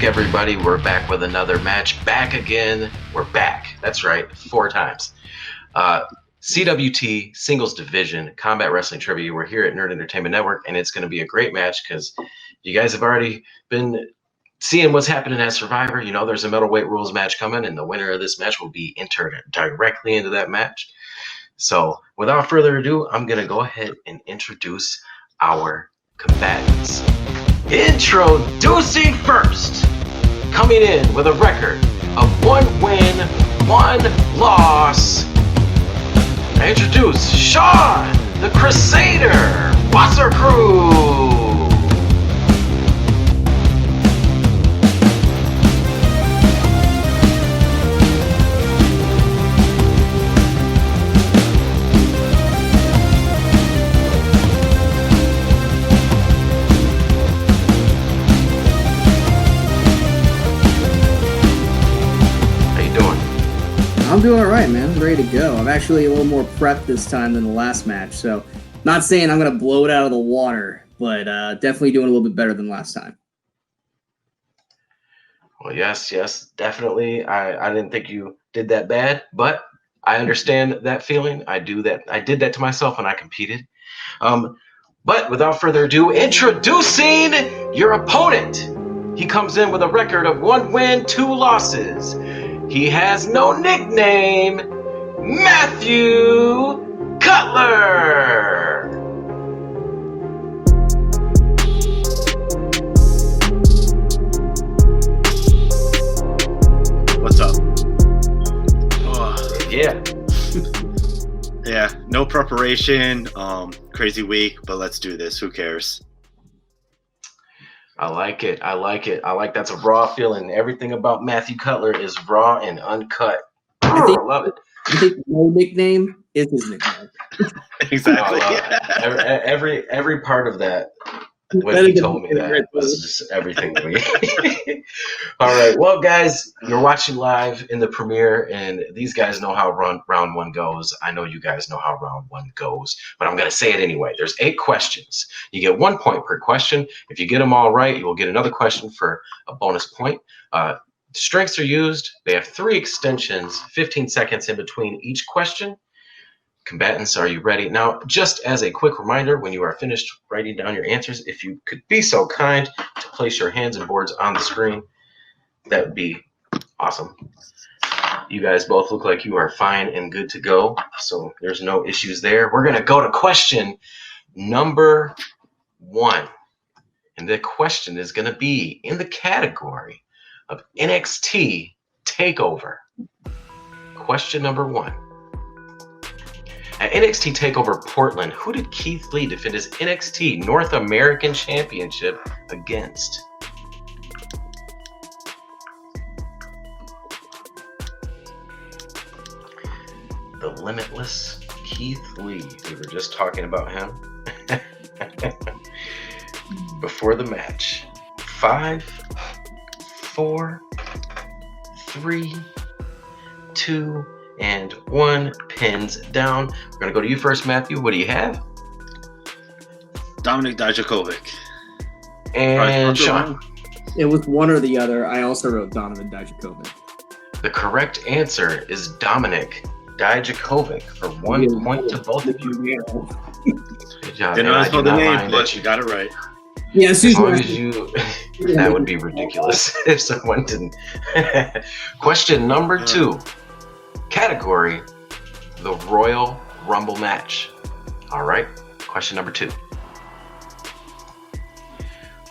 back, everybody. We're back with another match. Back again. We're back. That's right. 4 times. CWT Singles Division Combat Wrestling Trivia. We're here at Nerd Entertainment Network, and it's going to be a great match because you guys have already been seeing what's happening at Survivor. You know there's a Metalweight Rules match coming, and the winner of this match will be entered directly into that match. So without further ado, I'm going to go ahead and introduce our combatants. Introducing first, coming in with a record of 1 win, 1 loss. I introduce Sean, the Cruzader, Wasserkrug. I'm doing all right, man. I'm ready to go. I'm actually a little more prepped this time than the last match, so not saying I'm going to blow it out of the water, but definitely doing a little bit better than last time. Well, yes, definitely. I didn't think you did that bad, but I understand that feeling. I did that to myself when I competed. But without further ado, introducing your opponent. He comes in with a record of 1 win, 2 losses. He has no nickname, Matthew Cutler. What's up? Yeah. Yeah, no preparation, crazy week, but let's do this. Who cares? I like it. I like that's a raw feeling. Everything about Matthew Cutler is raw and uncut. I love it. I think no nickname is his nickname. Exactly. Every part of that, when he told me that, was just everything to me. All right. Well, guys, you're watching live in the premiere, and these guys know how round 1 goes. I know you guys know how round 1 goes, but I'm going to say it anyway. There's 8 questions. You get 1 point per question. If you get them all right, you will get another question for a bonus point. Strengths are used. They have 3 extensions, 15 seconds in between each question. Combatants, are you ready? Now, just as a quick reminder, when you are finished writing down your answers, if you could be so kind to place your hands and boards on the screen, that would be awesome. You guys both look like you are fine and good to go, so there's no issues there. We're going to go to question number 1. And the question is going to be in the category of NXT TakeOver. Question number 1. At NXT TakeOver Portland, who did Keith Lee defend his NXT North American Championship against? The limitless Keith Lee. We were just talking about him before the match. 5, 4, 3, 2, and 1. Pins down. We're going to go to you first, Matthew. What do you have? Dominik Dijakovic. And Sean? It was one or the other. I also wrote Donovan Dijakovic. The correct answer is Dominik Dijakovic for 1 point to both of you. Good job. Didn't know I spelled the name, but you got it right. Yeah, as long as you... That would be ridiculous if someone didn't. Question number 2. Category, the Royal Rumble match. All right, question number 2.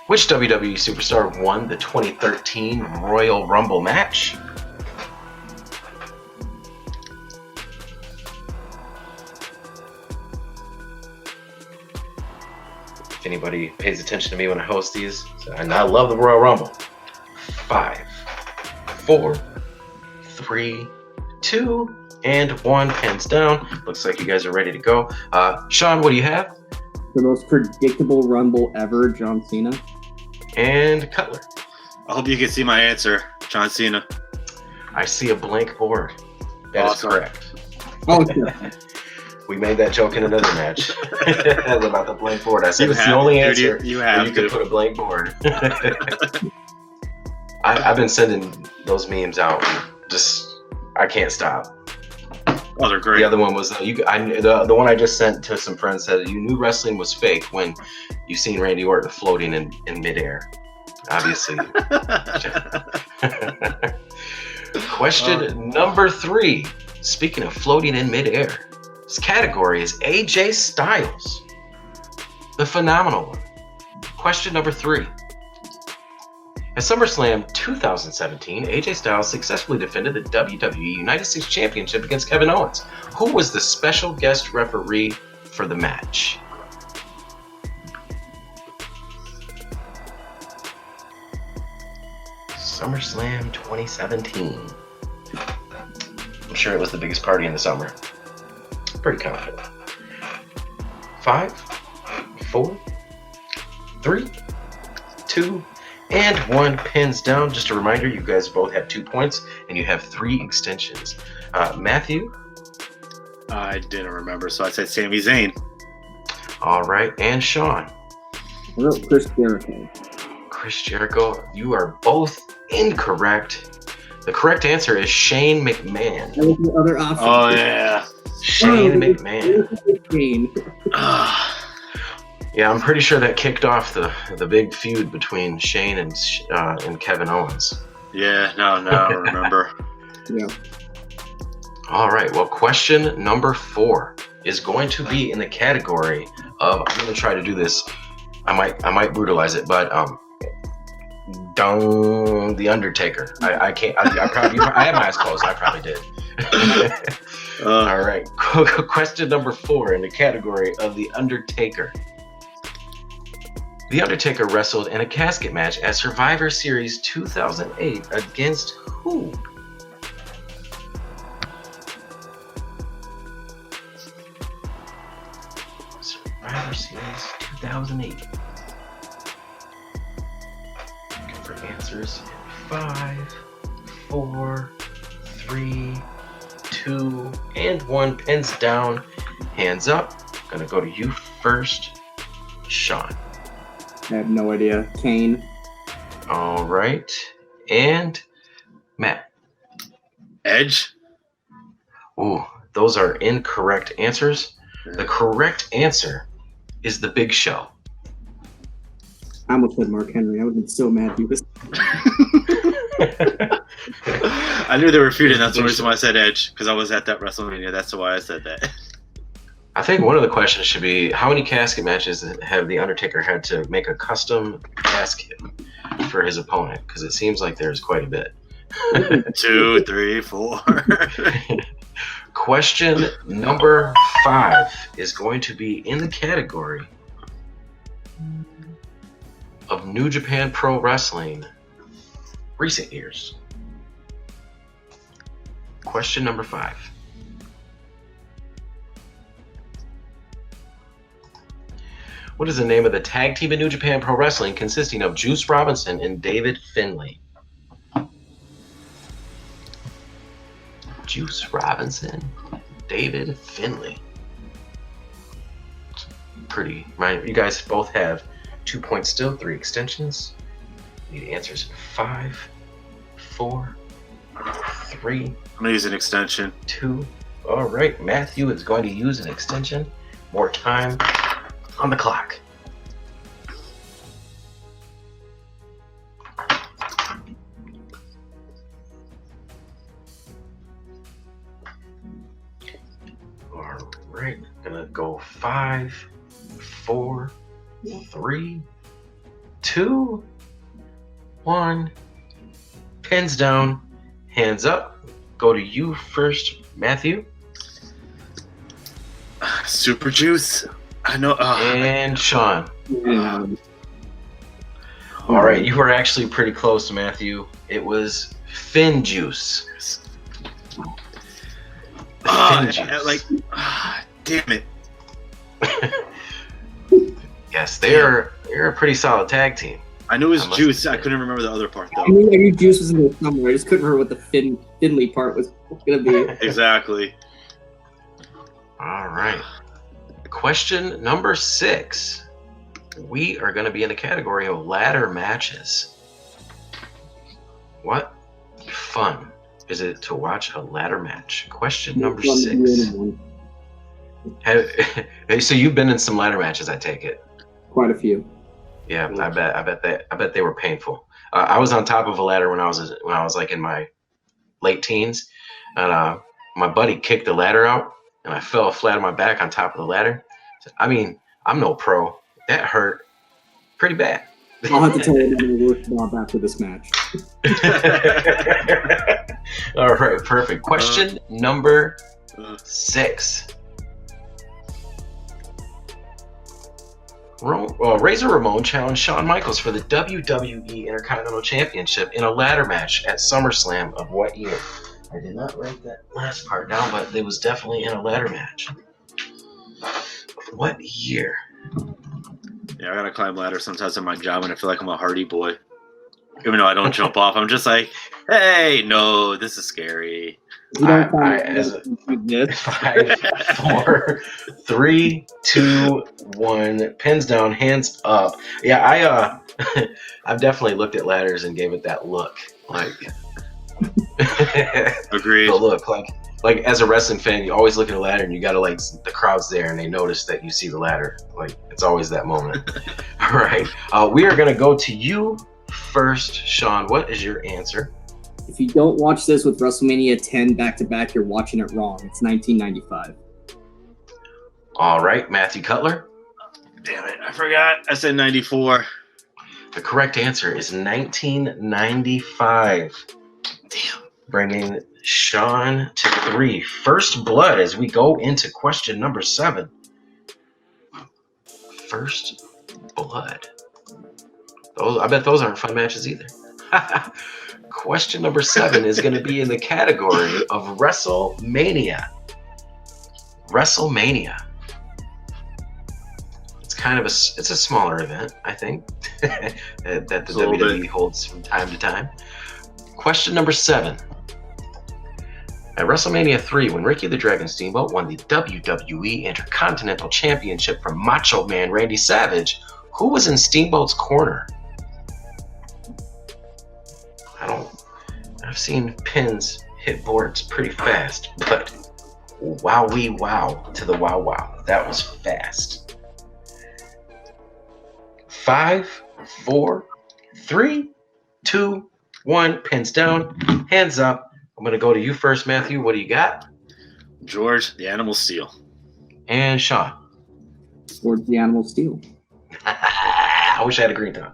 Which WWE superstar won the 2013 Royal Rumble match? If anybody pays attention to me when I host these, and I love the Royal Rumble. 5, 4, 3, 2, and 1. Hands down. Looks like you guys are ready to go. Sean, what do you have? The most predictable Rumble ever, John Cena. And Cutler. I hope you can see my answer, John Cena. I see a blank board. That is correct. Oh, sure. We made that joke in another match about the blank board. I said it's the only answer. You could put a blank board. I've been sending those memes out. I can't stop. Oh, they're great. The other one was the one I just sent to some friends said you knew wrestling was fake when you seen Randy Orton floating in midair. Obviously. Question number 3. Speaking of floating in midair, this category is AJ Styles, the phenomenal one. Question number 3. At SummerSlam 2017, AJ Styles successfully defended the WWE United States Championship against Kevin Owens. Who was the special guest referee for the match? SummerSlam 2017. I'm sure it was the biggest party in the summer. Pretty confident. 5, 4, 3, 2, and 1. Pins down. Just a reminder, you guys both have 2 points, and you have 3 extensions. Matthew? I didn't remember, so I said Sami Zayn. All right, and Sean? I wrote Chris Jericho. Chris Jericho, you are both incorrect. The correct answer is Shane McMahon. That was the other option. Oh, yeah. Shane McMahon. Shane. Yeah, I'm pretty sure that kicked off the big feud between Shane and Kevin Owens. Yeah, no, I don't remember. Yeah. All right, well, question number 4 is going to be in the category of, I'm going to try to do this, I might brutalize it, but The Undertaker. I can't, I have my eyes closed, I probably did. All right, question number 4 in the category of The Undertaker. The Undertaker wrestled in a casket match at Survivor Series 2008 against who? Survivor Series 2008. Looking for answers in 5, 4, 3, 2, and 1. Pins down, hands up. Gonna go to you first, Sean. I have no idea. Kane. All right. And Matt. Edge? Ooh, those are incorrect answers. The correct answer is The Big Show. I almost said Mark Henry. I would have been so mad if he was. I knew they were feuding. That's the reason why I said Edge, because I was at that WrestleMania. That's why I said that. I think one of the questions should be, how many casket matches have The Undertaker had to make a custom casket for his opponent? Because it seems like there's quite a bit. 2, 3, 4. Question number 5 is going to be in the category of New Japan Pro Wrestling recent years. Question number 5. What is the name of the tag team in New Japan Pro Wrestling consisting of Juice Robinson and David Finlay? Juice Robinson, David Finlay. Pretty, right? You guys both have 2 points still, 3 extensions. Need answers in 5, 4, 3. I'm gonna use an extension. 2. All right, Matthew is going to use an extension. More time on the clock. All right, gonna go 5, 4, 3, 2, 1. Pins down, hands up. Go to you first, Matthew. Super Juice. I know. And Sean. Yeah. All right, you were actually pretty close, Matthew. It was Finn Juice. Finn Juice. Damn it. Yes, they're a pretty solid tag team. I knew it was Juice. I couldn't remember the other part though. I knew Juice was in there somewhere. I just couldn't remember what the Finley part was going to be. Exactly. All right. Question number 6. We are going to be in the category of ladder matches. What fun is it to watch a ladder match? Question number 6. So you've been in some ladder matches, I take it. Quite a few. Yeah, I bet they were painful. I was on top of a ladder when I was like in my late teens, and my buddy kicked the ladder out, and I fell flat on my back on top of the ladder. I mean, I'm no pro. That hurt pretty bad. I'll have to tell you about after this match. All right, perfect. Question number 6. Razor Ramon challenged Shawn Michaels for the WWE Intercontinental Championship in a ladder match at SummerSlam of what year? I did not write that last part down, but it was definitely in a ladder match. What year? Yeah, I gotta climb ladders sometimes in my job and I feel like I'm a Hardy boy. Even though I don't jump off, I'm just like, hey, no, this is scary. 5, 4, 3, 2, 1. Pins down, hands up. Yeah, I've definitely looked at ladders and gave it that look. Like, agreed. The look, like as a wrestling fan, you always look at a ladder and you gotta like the crowd's there and they notice that you see the ladder. Like it's always that moment. All right, we are gonna go to you first, Sean. What is your answer? If you don't watch this with WrestleMania 10 back-to-back, you're watching it wrong. It's 1995. All right, Matthew Cutler. Damn it, I forgot. I said 94. The correct answer is 1995. Damn. Bringing Sean to 3. First blood as we go into question number 7. First blood. I bet those aren't fun matches either. Question number 7 is going to be in the category of WrestleMania. WrestleMania. It's a smaller event, I think, that the WWE holds from time to time. Question number 7. At WrestleMania 3, when Ricky the Dragon Steamboat won the WWE Intercontinental Championship from Macho Man Randy Savage, who was in Steamboat's corner? I've seen pins hit boards pretty fast, but wowee wow to the wow wow. That was fast. 5, 4, 3, 2, 1. Pins down, hands up. I'm going to go to you first, Matthew. What do you got? George, the Animal Steel. And Sean. George, the Animal Steel. I wish I had a green tongue.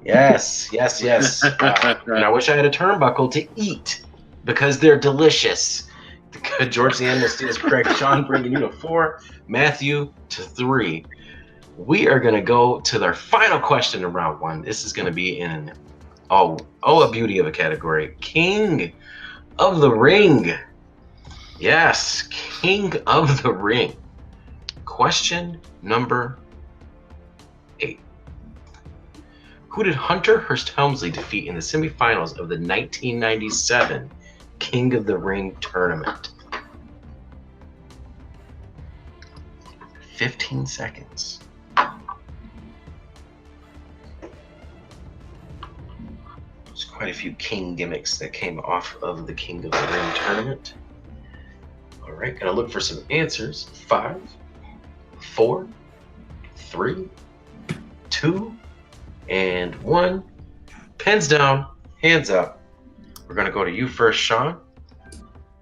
Yes. And I wish I had a turnbuckle to eat because they're delicious. George the Animal Steel is correct. Sean bringing you to 4. Matthew to 3. We are going to go to their final question in round 1. This is going to be in a beauty of a category. King of the Ring. Yes, King of the Ring. Question number 8. Who did Hunter Hearst Helmsley defeat in the semifinals of the 1997 King of the Ring tournament? 15 seconds. There's quite a few King gimmicks that came off of the King of the Ring tournament. All right, gonna look for some answers. 5, 4, 3, 2, and 1. Pens down, hands up. We're gonna go to you first, Sean.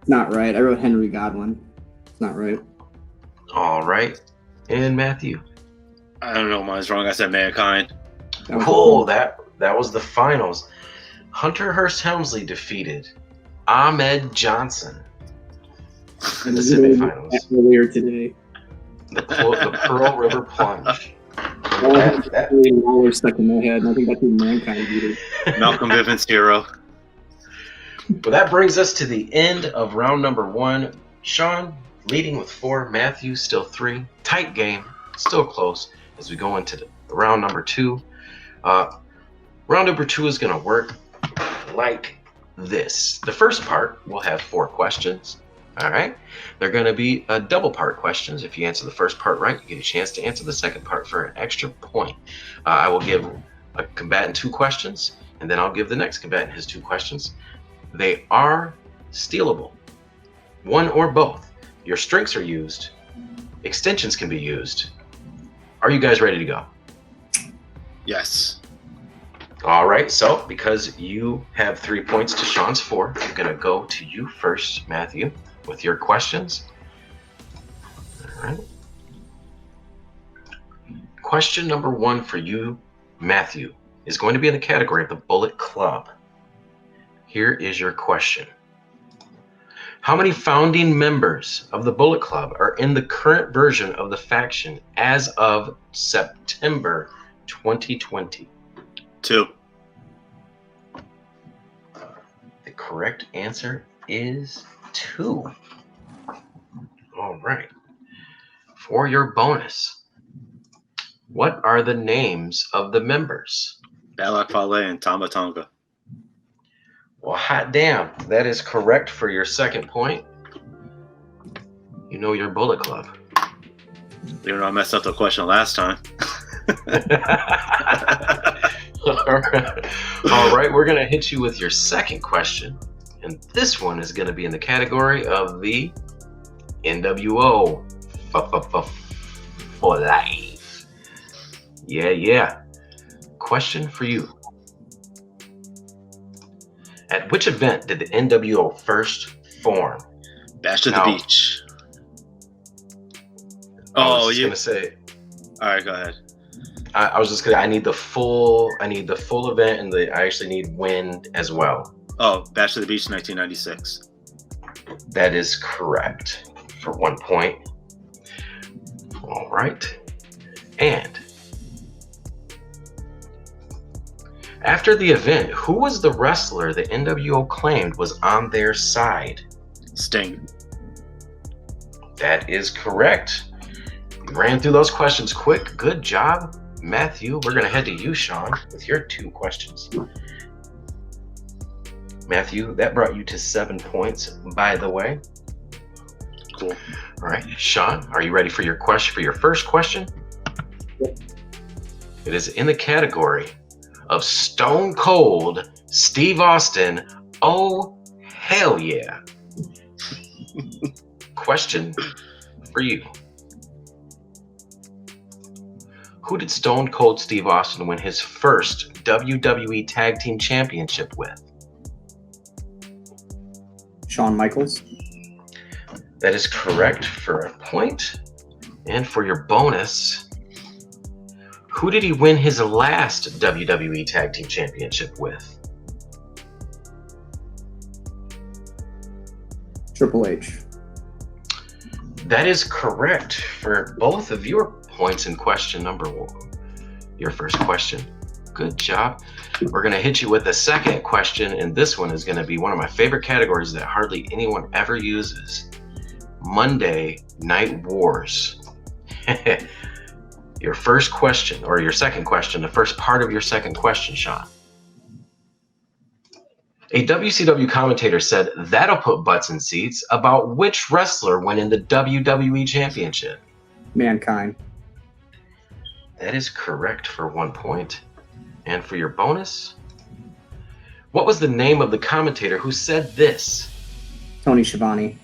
Not right. I wrote Henry Godwin. It's not right. All right, and Matthew. I don't know, mine's wrong. I said Mankind. Cool. That was the finals. Hunter Hearst Helmsley defeated Ahmed Johnson in the semifinals. Earlier today. The Pearl River Plunge. That stuck in my head, and I think that's who Mankind beat it. Malcolm Bivens' hero. Well, that brings us to the end of round number 1. Sean leading with 4. Matthew still 3. Tight game, still close as we go into round number 2. Round number 2 is going to work like this. The first part will have 4 questions. All right. They're going to be double part questions. If you answer the first part right, you get a chance to answer the second part for an extra point. I will give a combatant 2 questions, and and then I'll give the next combatant his 2 questions. They are stealable. One or both. Your strengths are used. Extensions can be used. Are you guys ready to go? Yes. All right, so because you have 3 points to Sean's 4, I'm going to go to you first, Matthew, with your questions. All right. Question number 1 for you, Matthew, is going to be in the category of the Bullet Club. Here is your question. How many founding members of the Bullet Club are in the current version of the faction as of September 2020? 2. The correct answer is 2. All right. For your bonus, what are the names of the members? Balak Fale and Tama Tonga. Well, hot damn. That is correct for your 2nd point. You know your Bullet Club. Even though I messed up the question last time. All right, we're going to hit you with your 2nd question. And this one is going to be in the category of the NWO for life. Yeah. Question for you. At which event did the NWO first form? Bash at the Beach. I was going to say. All right, go ahead. I was just gonna. I need the full event, and I actually need when as well. Oh, Bash at the Beach, 1996. That is correct for 1 point. All right, and after the event, who was the wrestler the NWO claimed was on their side? Sting. That is correct. You ran through those questions quick. Good job. Matthew, we're going to head to you, Sean, with your 2 questions. Matthew, that brought you to 7 points, by the way. Cool. All right, Sean, are you ready for your question? For your first question? Yep. It is in the category of Stone Cold Steve Austin. Oh, hell yeah. Question for you. Who did Stone Cold Steve Austin win his first WWE Tag Team Championship with? Shawn Michaels. That is correct for a point. And for your bonus, who did he win his last WWE Tag Team Championship with? Triple H. That is correct for both of your points in question number 1. Your first question. Good job. We're going to hit you with the 2nd question, and this one is going to be one of my favorite categories that hardly anyone ever uses. Monday Night Wars. Your first question, or your 2nd question, the first part of your 2nd question, Sean. A WCW commentator said, "That'll put butts in seats," about which wrestler winning the WWE Championship? Mankind. That is correct for 1 point. And for your bonus, what was the name of the commentator who said this? Tony Schiavone.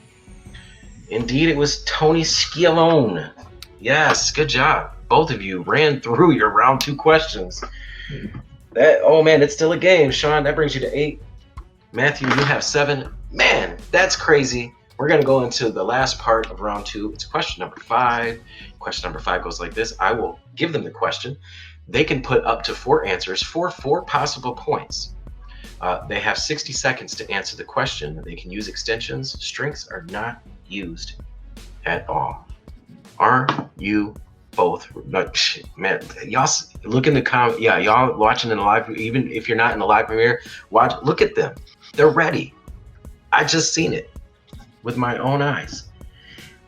Indeed, it was Tony Schiavone. Yes, good job. Both of you ran through your round 2 questions. Oh man, it's still a game. Sean, that brings you to 8. Matthew, you have 7. Man, that's crazy. We're going to go into the last part of round 2. It's question number 5. Question number 5 goes like this. I will give them the question. They can put up to 4 answers for 4 possible points. They have 60 seconds to answer the question. They can use extensions. Strengths are not used at all. Are you both? Man, y'all look in the comment. Yeah, y'all watching in the live. Even if you're not in the live premiere, look at them. They're ready. I just seen it with my own eyes.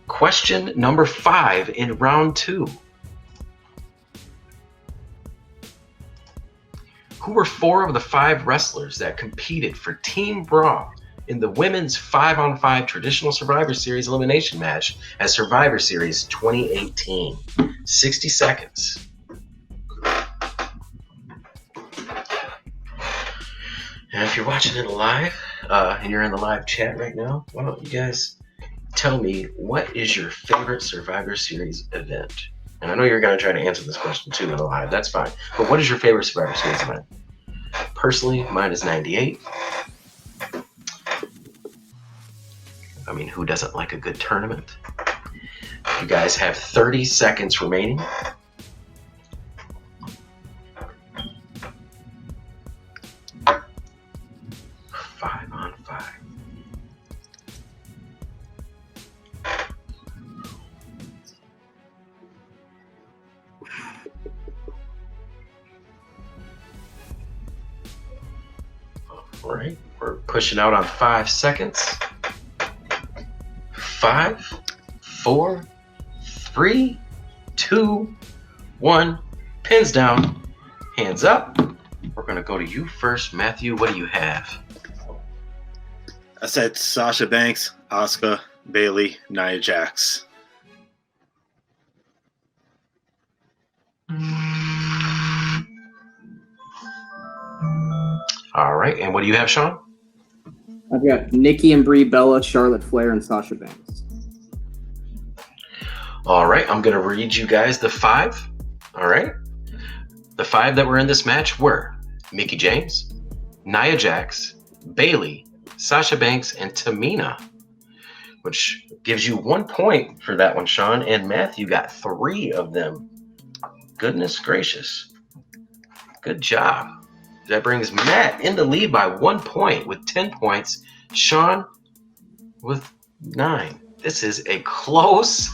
Question number 5 in round 2. Who were 4 of the 5 wrestlers that competed for Team Raw in the women's 5-on-5 traditional Survivor Series elimination match at Survivor Series 2018? 60 seconds. if you're watching it live and you're in the live chat right now, why don't you guys tell me what is your favorite Survivor Series event? And I know you're going to try to answer this question too in the live. That's fine. But what is your favorite Survivor Series event? Personally, mine is 98. I mean, who doesn't like a good tournament? You guys have 30 seconds remaining. All right, we're pushing out on 5 seconds. 5, 4, 3, 2, 1. Pins down, hands up. We're gonna go to you first, Matthew. What do you have? I said Sasha Banks, Asuka, Bayley, Nia Jax. All right, and what do you have, Sean? I've got Nikki and Brie Bella, Charlotte Flair, and Sasha Banks. All right, I'm going to read you guys the 5. All right. The 5 that were in this match were Mickie James, Nia Jax, Bayley, Sasha Banks, and Tamina, which gives you 1 point for that one, Sean. And Matthew got 3 of them. Goodness gracious. Good job. That brings Matt in the lead by 1 point with 10 points. Sean with 9. This is a close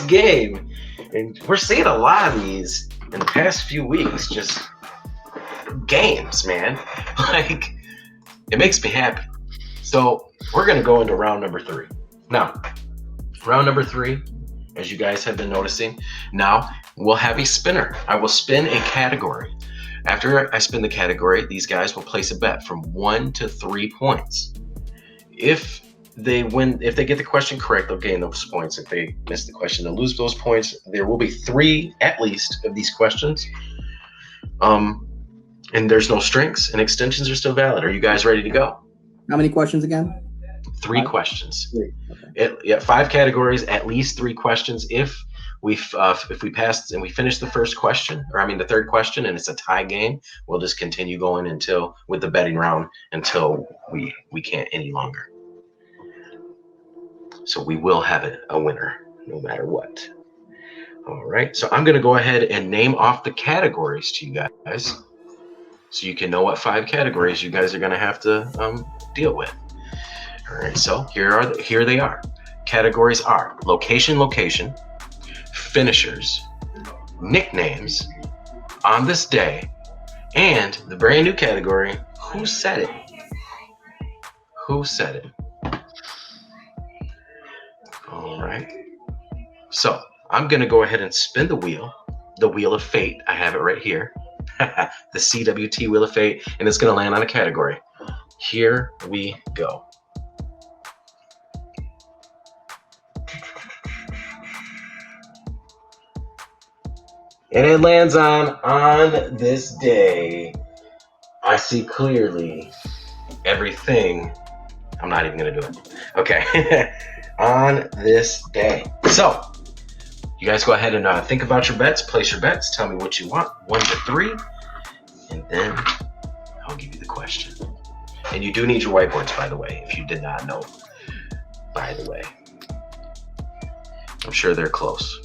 game. And we're seeing a lot of these in the past few weeks. Just games, man. Like, it makes me happy. So we're going to go into round number 3. Now, round number 3, as you guys have been noticing, now we'll have a spinner. I will spin a category. After I spin the category, these guys will place a bet from 1 to 3 points. If they get the question correct, they'll gain those points. If they miss the question, they'll lose those points. There will be 3 at least of these questions. And there's no strings, and extensions are still valid. Are you guys ready to go? How many questions again? 3 questions. 3. Okay. 5 categories, at least 3 questions. If we pass and we finish the first question, the third question, and it's a tie game, we'll just continue going with the betting round until we can't any longer. So we will have a winner no matter what. All right. So I'm going to go ahead and name off the categories to you guys, so you can know what 5 categories you guys are going to have to deal with. All right. So here they are. Categories are location, finishers, nicknames, on this day, and the brand new category, who said it? Who said it? All right. So I'm going to go ahead and spin the wheel of fate. I have it right here. The CWT wheel of fate, and it's going to land on a category. Here we go. And it lands on this day. I see clearly everything. I'm not even going to do it. Okay. On this day. So, you guys go ahead and think about your bets. Place your bets. Tell me what you want. 1 to 3. And then I'll give you the question. And you do need your whiteboards, by the way, if you did not know. By the way. I'm sure they're close.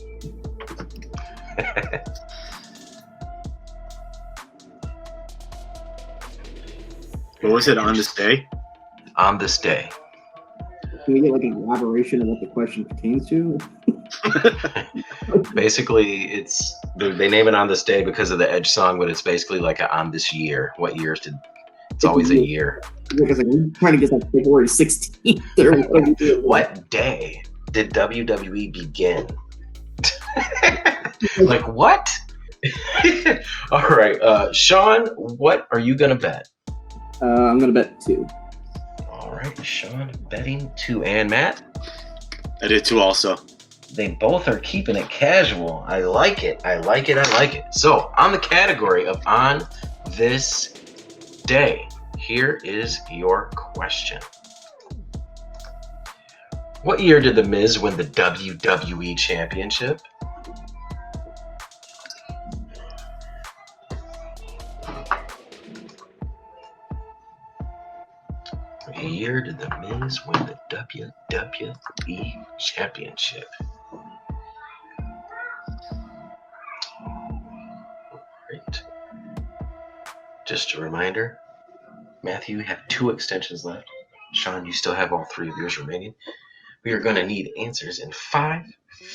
What was it, on this day? On this day. Can we get like an elaboration of what the question pertains to? Basically, they name it on this day because of the Edge song, but it's basically like on this year. What year it's always a year. Because we're trying to get like February 16th. What day did WWE begin? Like what? All right, Sean, what are you gonna bet? I'm gonna bet 2. All right, Sean betting 2, and Matt. I did 2 also. They both are keeping it casual. I like it. I like it. So on the category of on this day, here is your question. What year did The Miz win the WWE Championship? What year did The Miz win the WWE Championship? Great. Just a reminder, Matthew, you have 2 extensions left. Sean, you still have all 3 of yours remaining. We are going to need answers in 5,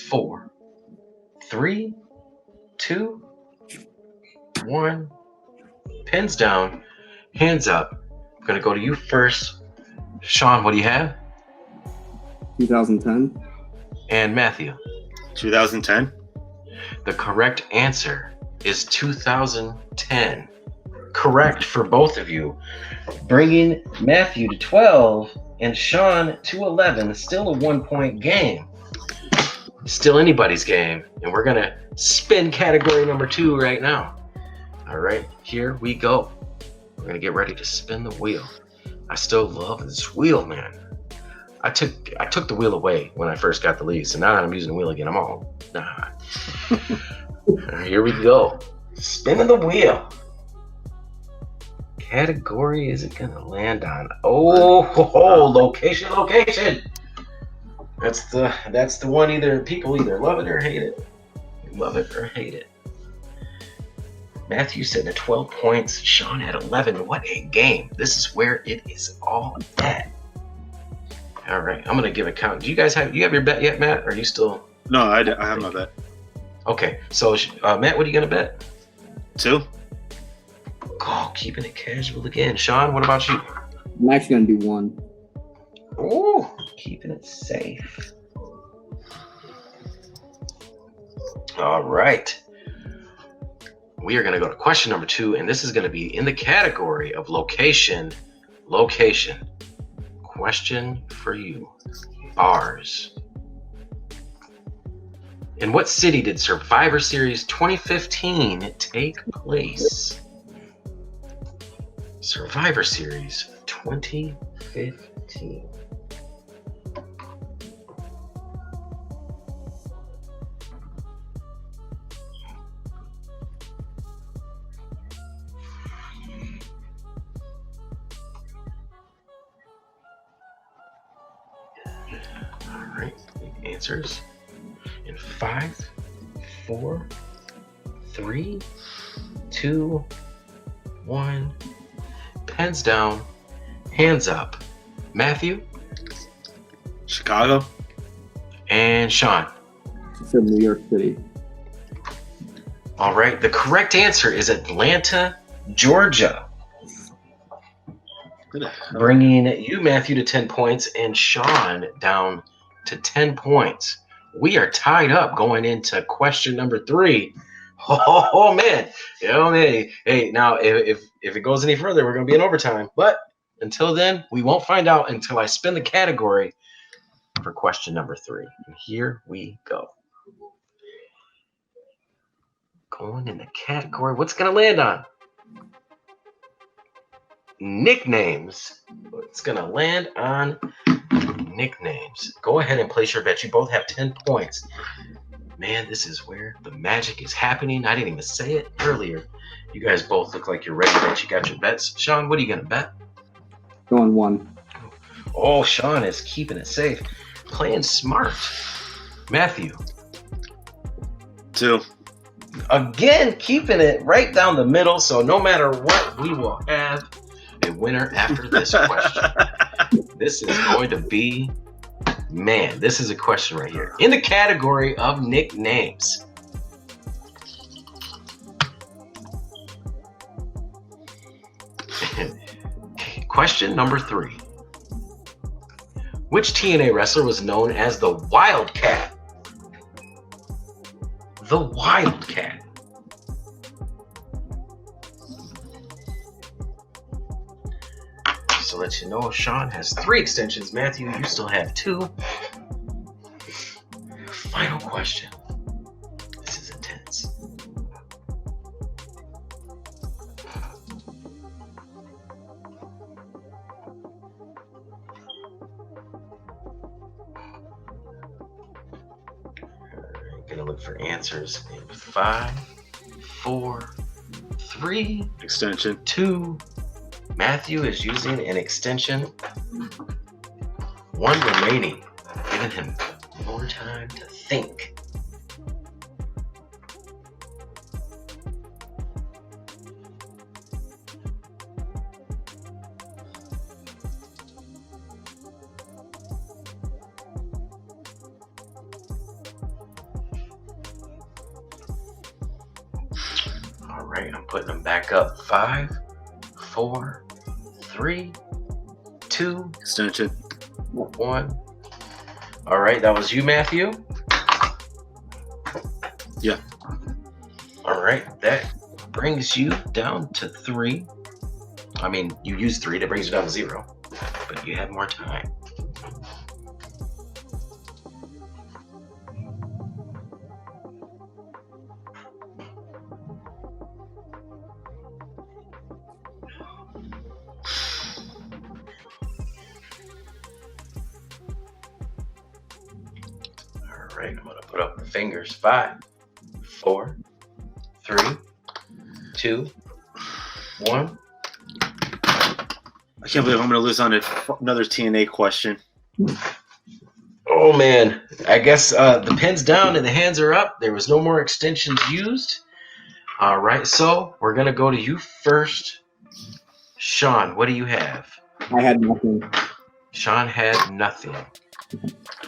4, 3, 2, 1. Pens down, hands up. I'm going to go to you first. Sean, what do you have? 2010. And Matthew? 2010. The correct answer is 2010. Correct for both of you. Bringing Matthew to 12 and Sean to 11. Still a 1-point game. Still anybody's game. And we're going to spin category number 2 right now. All right, here we go. We're going to get ready to spin the wheel. I still love this wheel, man. I took the wheel away when I first got the lead, so now that I'm using the wheel again, I'm all, nah. Here we go. Spinning the wheel. Category is it going to land on? Oh, location. That's the one people either love it or hate it. Love it or hate it. Matthew sitting at 12 points. Sean at 11. What a game. This is where it is all at. All right. I'm going to give a count. Do you guys have your bet yet, Matt? Or are you still? No, I have my bet. Okay. So, Matt, what are you going to bet? 2. Oh, keeping it casual again. Sean, what about you? I'm actually going to do 1. Oh, keeping it safe. All right. We are going to go to question number 2, and this is going to be in the category of location. Question for you. Bars. In what city did Survivor Series 2015 take place? Survivor Series 2015. All right, answers in 5, 4, 3, 2, 1. Pens down, hands up. Matthew? Chicago. And Sean? It's in New York City. All right, the correct answer is Atlanta, Georgia. Bringing you, Matthew, to 10 points and Sean down to 10 points. We are tied up going into question number 3. Oh man. Hey, now if it goes any further, we're going to be in overtime. But until then, we won't find out until I spin the category for question number 3. And here we go. Going in the category, what's going to land on? Nicknames. It's going to land on nicknames. Go ahead and place your bet. You both have 10 points. Man, this is where the magic is happening. I didn't even say it earlier. You guys both look like you're ready to bet. You got your bets. Sean, what are you going to bet? Going 1. Oh, Sean is keeping it safe. Playing smart. Matthew? 2. Again, keeping it right down the middle. So no matter what, we will have a winner after this question. This is going to be, man, this is a question right here. In the category of nicknames. Question number 3. Which TNA wrestler was known as the Wildcat? The Wildcat. So let you know, Sean has 3 extensions. Matthew, you still have 2. Final question. This is intense. going to look for answers in 5, 4, 3, extension. 2. Matthew is using an extension. 1 remaining, giving him more time to think. All right, I'm putting them back up. 5, 4, 3, 2, extension. 1. All right, that was you, Matthew? Yeah. All right, that brings you down to 3. I mean, you used 3, that brings you down to 0, but you have more time. All right, I'm going to put up the fingers. 5, 4, 3, 2, 1. I can't believe I'm going to lose on another TNA question. Oh, man. I guess the pen's down and the hands are up. There was no more extensions used. All right, so we're going to go to you first. Sean, what do you have? I had nothing. Sean had nothing.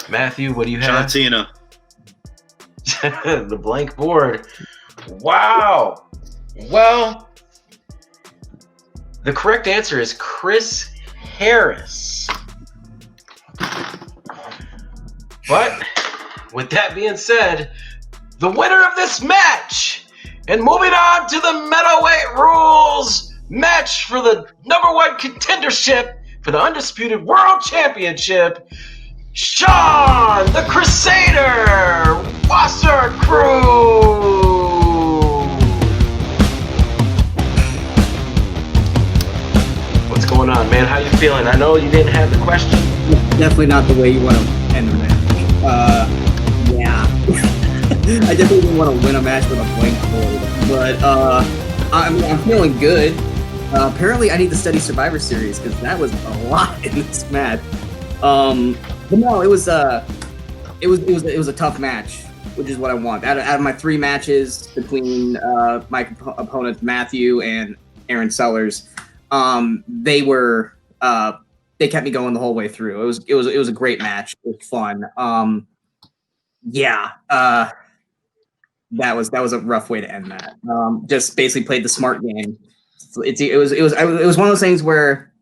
Matthew, what do you have? John Cena. The blank board. Wow. Well, the correct answer is Chris Harris. But with that being said, the winner of this match, and moving on to the Metalweight Rules match for the #1 contendership for the Undisputed World Championship, Sean the Cruzader Wasserkrug. What's going on, man? How you feeling? I know you didn't have the question. Definitely not the way you want to end a match. Yeah. I definitely didn't want to win a match with a blank board. But I'm feeling good. Apparently, I need to study Survivor Series because that was a lot in this match. But no, it was a tough match, which is what I want. Out of my 3 matches between my opponent Matthew and Aaron Sellers, they kept me going the whole way through. It was a great match. It was fun. That was a rough way to end that. Just basically played the smart game. It was one of those things where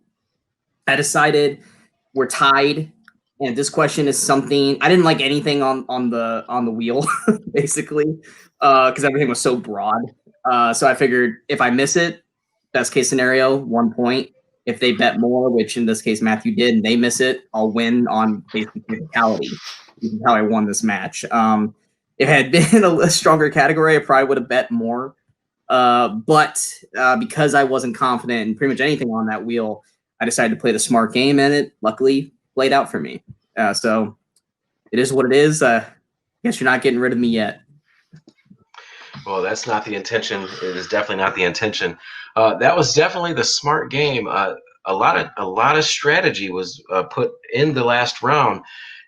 I decided we're tied, and this question is something I didn't like anything on the wheel basically because everything was so broad. So I figured if I miss it, best case scenario, 1 point. If they bet more, which in this case Matthew did, and they miss it, I'll win on basic physicality. This is how I won this match. If it had been a stronger category, I probably would have bet more. But because I wasn't confident in pretty much anything on that wheel, I decided to play the smart game, and it luckily played out for me. So it is what it is. I guess you're not getting rid of me yet. Well, that's not the intention. It is definitely not the intention. That was definitely the smart game. A lot of strategy was put in the last round,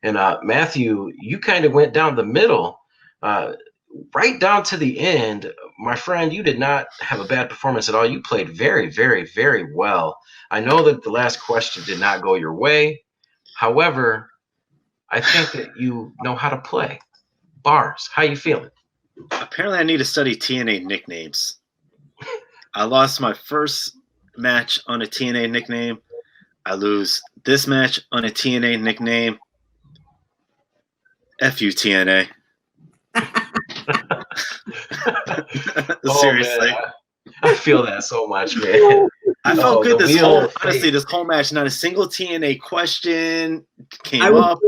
and Matthew, you kind of went down the middle, right down to the end. My friend, you did not have a bad performance at all. You played very, very, very well. I know that the last question did not go your way. However, I think that you know how to play. Bars, how you feeling? Apparently, I need to study TNA nicknames. I lost my first match on a TNA nickname. I lose this match on a TNA nickname. F you, TNA. Seriously. Man, I feel that so much, man. I felt good this whole match. Not a single TNA question came up.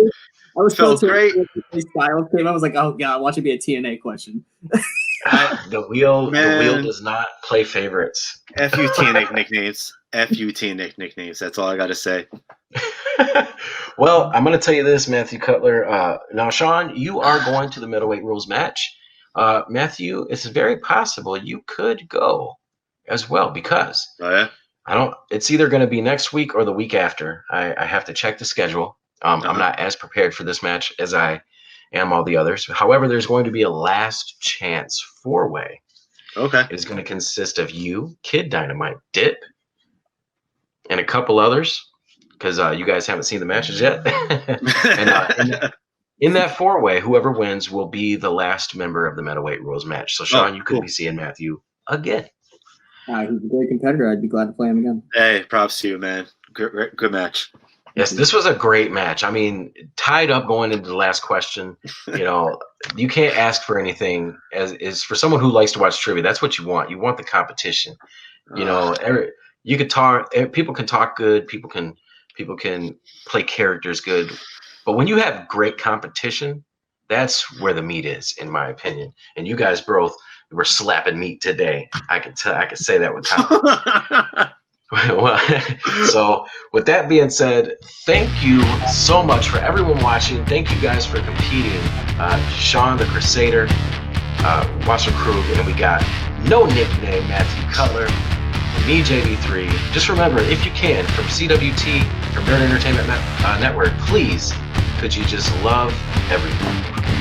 I was felt great. Styles came. I was like, oh god, watch it be a TNA question. The wheel does not play favorites. F you TNA nicknames. F you TNA nicknames. That's all I gotta say. Well, I'm going to tell you this, Matthew Cutler. Now, Sean, you are going to the middleweight rules match. Matthew, it's very possible you could go as well because it's either going to be next week or the week after. I have to check the schedule. I'm not as prepared for this match as I am all the others. However, there's going to be a last chance 4-way. Okay. It is going to consist of you, Kid Dynamite, Dip, and a couple others because you guys haven't seen the matches yet. And in that 4-way, whoever wins will be the last member of the middleweight rules match. So, Sean, you could be seeing Matthew again. He's a great competitor. I'd be glad to play him again. Hey, props to you, man. Good match. Yes, this was a great match. I mean, tied up going into the last question. You can't ask for anything. As for someone who likes to watch trivia, that's what you want. You want the competition. You could talk. People can talk good. People can play characters good. But when you have great competition, that's where the meat is, in my opinion. And you guys both were slapping meat today. I can say that with confidence. Well, so with that being said, thank you so much for everyone watching. Thank you guys for competing. Sean the Cruzader, Wasserkrug, and we got no nickname, Matthew Cutler, me, JV3. Just remember, if you can, from CWT, from Nerd Entertainment Network, please, could you just love everyone?